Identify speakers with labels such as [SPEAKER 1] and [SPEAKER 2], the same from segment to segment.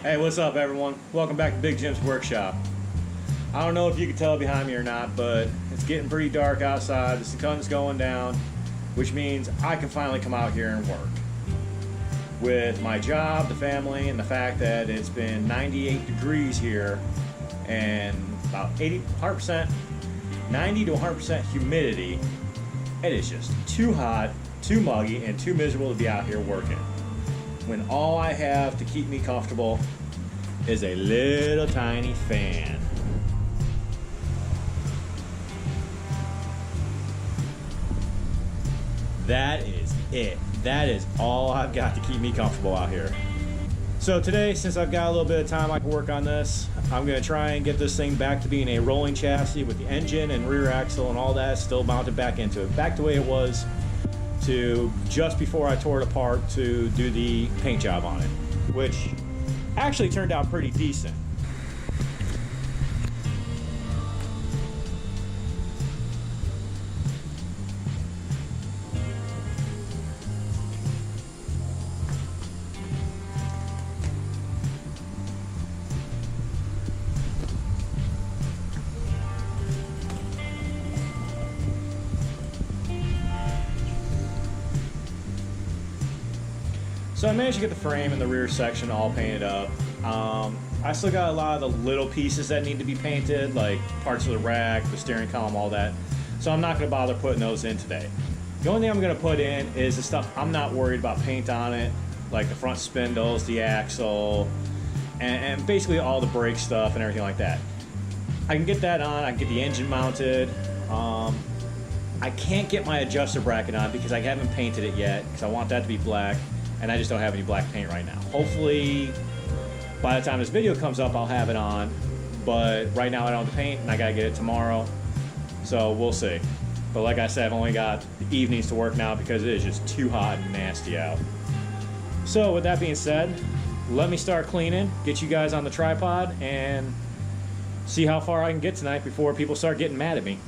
[SPEAKER 1] Hey, what's up everyone? Welcome back to Big Jim's Workshop. I don't know if you can tell behind me or not, but it's getting pretty dark outside. The sun's going down, which means I can finally come out here and work. With my job, the family, and the fact that it's been 98 degrees here and about 100%, 90 to 100% humidity, it is just too hot, too muggy, and too miserable to be out here working. When all I have to keep me comfortable is a little tiny fan. That is it. That is all I've got to keep me comfortable out here. So today, since I've got a little bit of time I can work on this, I'm going to try and get this thing back to being a rolling chassis with the engine and rear axle and all that still mounted back into it. Back the way it was to just before I tore it apart to do the paint job on it, which actually turned out pretty decent. So I managed to get the frame and the rear section all painted up. I still got a lot of the little pieces that need to be painted, like parts of the rack, the steering column, all that. So I'm not going to bother putting those in today. The only thing I'm going to put in is the stuff I'm not worried about paint on it, like the front spindles, the axle, and basically all the brake stuff and everything like that. I can get that on, I can get the engine mounted. I can't get my adjuster bracket on because I haven't painted it yet, because I want that to be black. And I just don't have any black paint right now. Hopefully, by the time this video comes up, I'll have it on. But right now I don't have the paint, and I gotta get it tomorrow. So we'll see. But like I said, I've only got the evenings to work now because it is just too hot and nasty out. So with that being said, let me start cleaning, get you guys on the tripod, and see how far I can get tonight before people start getting mad at me.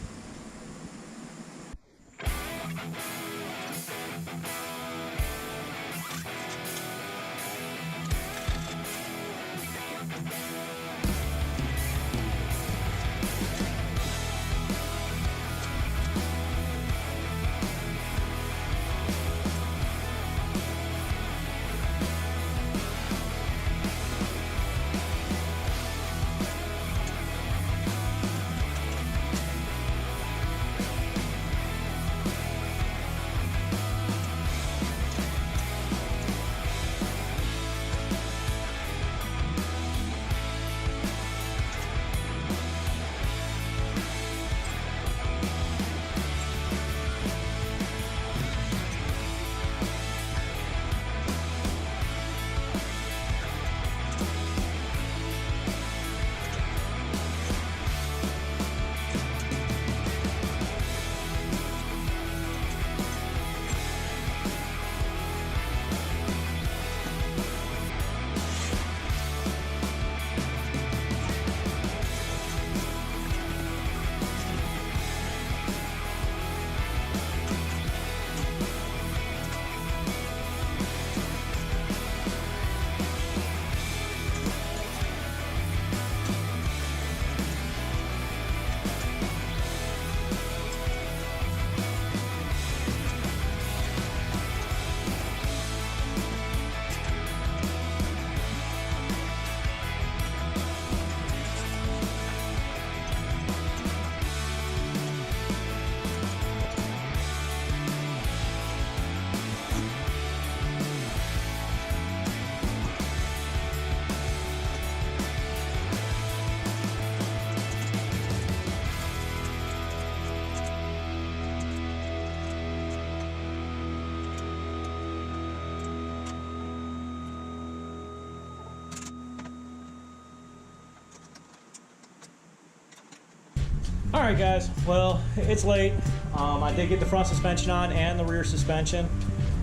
[SPEAKER 1] Alright guys, well, it's late. I did get the front suspension on and the rear suspension.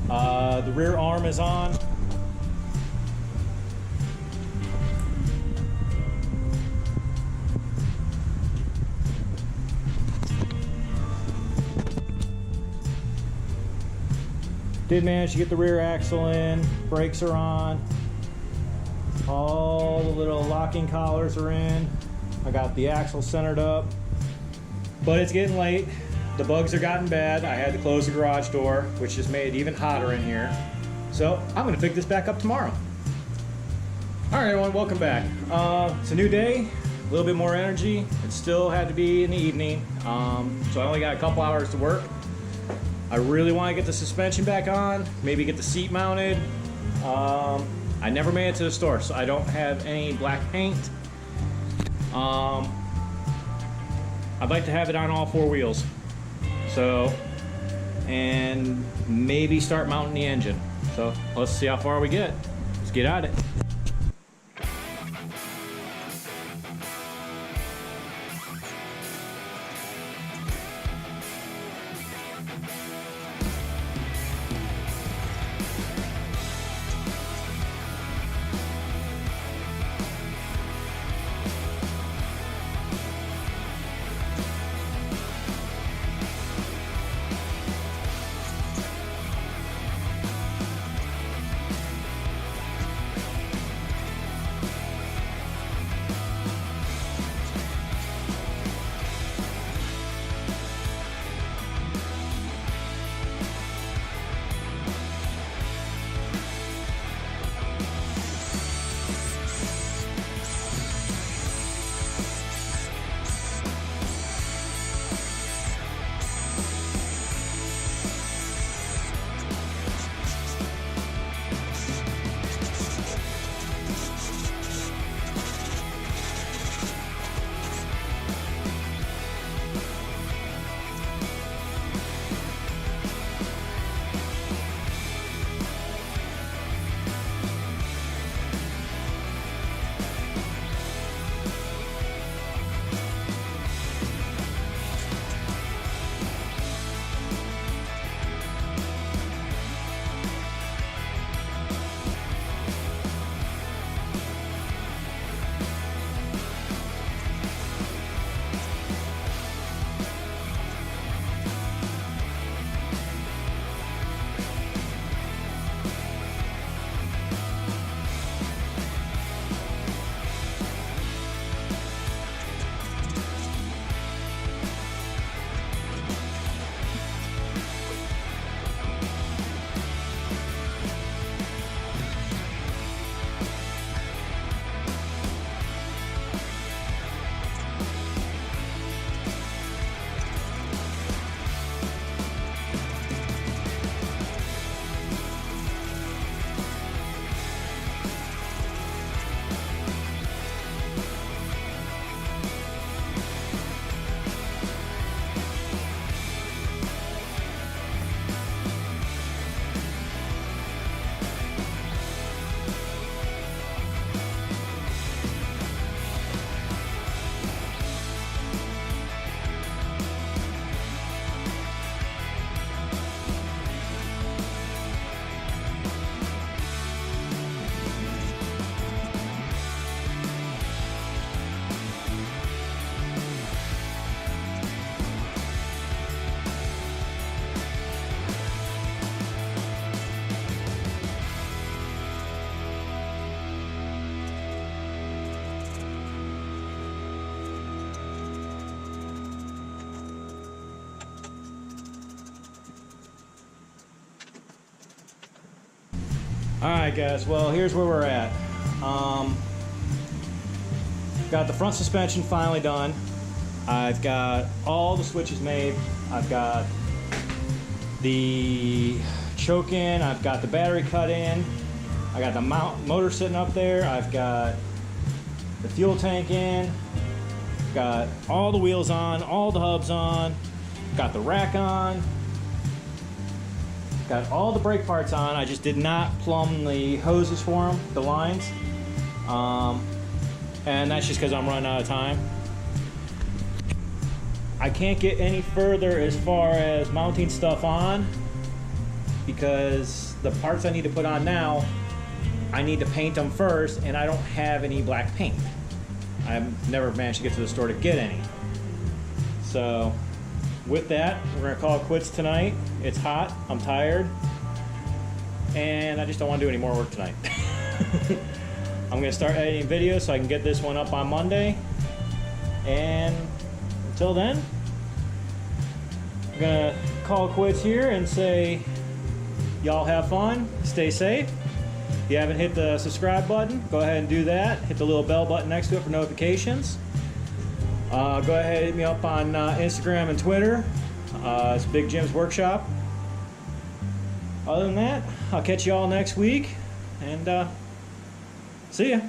[SPEAKER 1] The rear arm is on. Did manage to get the rear axle in, brakes are on, all the little locking collars are in. I got the axle centered up. But it's getting late. The bugs are gotten bad. I had to close the garage door, which just made it even hotter in here. So I'm gonna pick this back up tomorrow. All right, everyone, welcome back. It's a new day, a little bit more energy. It still had to be in the evening, so I only got a couple hours to work. I really want to get the suspension back on, maybe get the seat mounted. I never made it to the store, so I don't have any black paint. I'd like to have it on all four wheels. So, and maybe start mounting the engine. So let's see how far we get. Let's get at it. Alright guys, well here's where we're at. Got the front suspension finally done. I've got all the switches made. I've got the choke in, I've got the battery cut in, I got the motor sitting up there, I've got the fuel tank in, got all the wheels on, all the hubs on, got the rack on, got all the brake parts on. I just did not plumb the hoses for them, the lines. And that's just because I'm running out of time. I can't get any further as far as mounting stuff on because the parts I need to put on now, I need to paint them first, and I don't have any black paint. I've never managed to get to the store to get any. So with that, we're gonna call it quits tonight. It's hot, I'm tired, and I just don't want to do any more work tonight. I'm I'm gonna start editing videos so I can get this one up on Monday. And until then, I'm gonna call quits here and say y'all have fun, stay safe. If you haven't hit the subscribe button, go ahead and do that. Hit the little bell button next to it for notifications. Go ahead and hit me up on Instagram and Twitter. It's Bigjim'sworkshop. Other than that, I'll catch you all next week, and see ya.